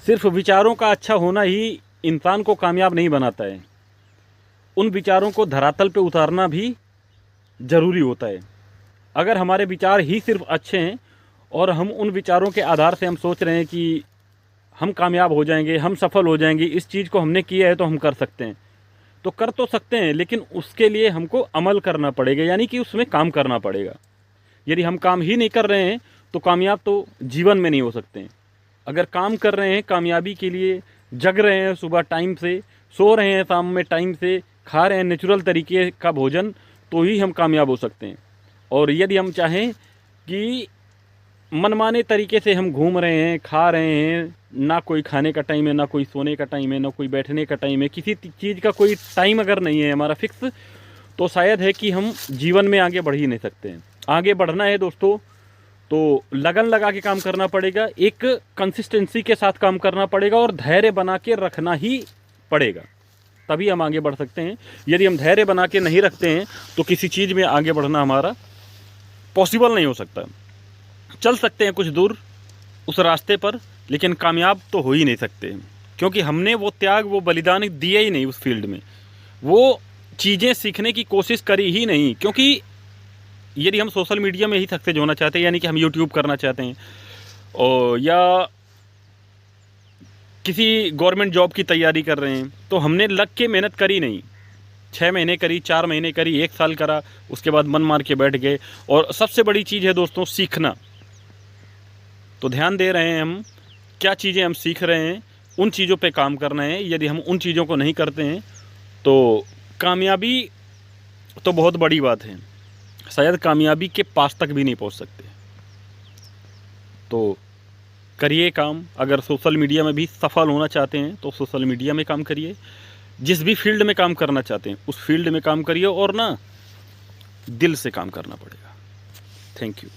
सिर्फ विचारों का अच्छा होना ही इंसान को कामयाब नहीं बनाता है, उन विचारों को धरातल पे उतारना भी ज़रूरी होता है। अगर हमारे विचार ही सिर्फ अच्छे हैं और हम उन विचारों के आधार से हम सोच रहे हैं कि हम कामयाब हो जाएंगे, हम सफल हो जाएंगे, इस चीज़ को हमने किया है तो हम कर सकते हैं, तो कर तो सकते हैं, लेकिन उसके लिए हमको अमल करना पड़ेगा, यानी कि उसमें काम करना पड़ेगा। यदि हम काम ही नहीं कर रहे हैं तो कामयाब तो जीवन में नहीं हो सकते हैं। अगर काम कर रहे हैं, कामयाबी के लिए जग रहे हैं, सुबह टाइम से सो रहे हैं, शाम में टाइम से खा रहे हैं नेचुरल तरीके का भोजन, तो ही हम कामयाब हो सकते हैं। और यदि हम चाहें कि मनमाने तरीके से हम घूम रहे हैं, खा रहे हैं, ना कोई खाने का टाइम है, ना कोई सोने का टाइम है, ना कोई बैठने का टाइम है, किसी चीज़ का कोई टाइम अगर नहीं है हमारा फिक्स, तो शायद है कि हम जीवन में आगे बढ़ ही नहीं सकते हैं। आगे बढ़ना है दोस्तों तो लगन लगा के काम करना पड़ेगा, एक कंसिस्टेंसी के साथ काम करना पड़ेगा और धैर्य बना के रखना ही पड़ेगा, तभी हम आगे बढ़ सकते हैं। यदि हम धैर्य बना के नहीं रखते हैं तो किसी चीज़ में आगे बढ़ना हमारा पॉसिबल नहीं हो सकता। चल सकते हैं कुछ दूर उस रास्ते पर, लेकिन कामयाब तो हो ही नहीं सकते, क्योंकि हमने वो त्याग, वो बलिदान दिया ही नहीं उस फील्ड में, वो चीज़ें सीखने की कोशिश करी ही नहीं। क्योंकि यदि हम सोशल मीडिया में ही सक्सेस होना चाहते हैं, यानी कि हम यूट्यूब करना चाहते हैं और या किसी गवर्नमेंट जॉब की तैयारी कर रहे हैं, तो हमने लग के मेहनत करी नहीं, 6 महीने करी, 4 महीने करी, 1 साल करा, उसके बाद मन मार के बैठ गए। और सबसे बड़ी चीज़ है दोस्तों सीखना। तो ध्यान दे रहे हैं हम, क्या चीज़ें हम सीख रहे हैं, उन चीज़ों पे काम करना है। यदि हम उन चीज़ों को नहीं करते हैं तो कामयाबी तो बहुत बड़ी बात है, शायद कामयाबी के पास तक भी नहीं पहुंच सकते। तो करिए काम। अगर सोशल मीडिया में भी सफल होना चाहते हैं तो सोशल मीडिया में काम करिए, जिस भी फील्ड में काम करना चाहते हैं उस फील्ड में काम करिए, और ना दिल से काम करना पड़ेगा। Thank you.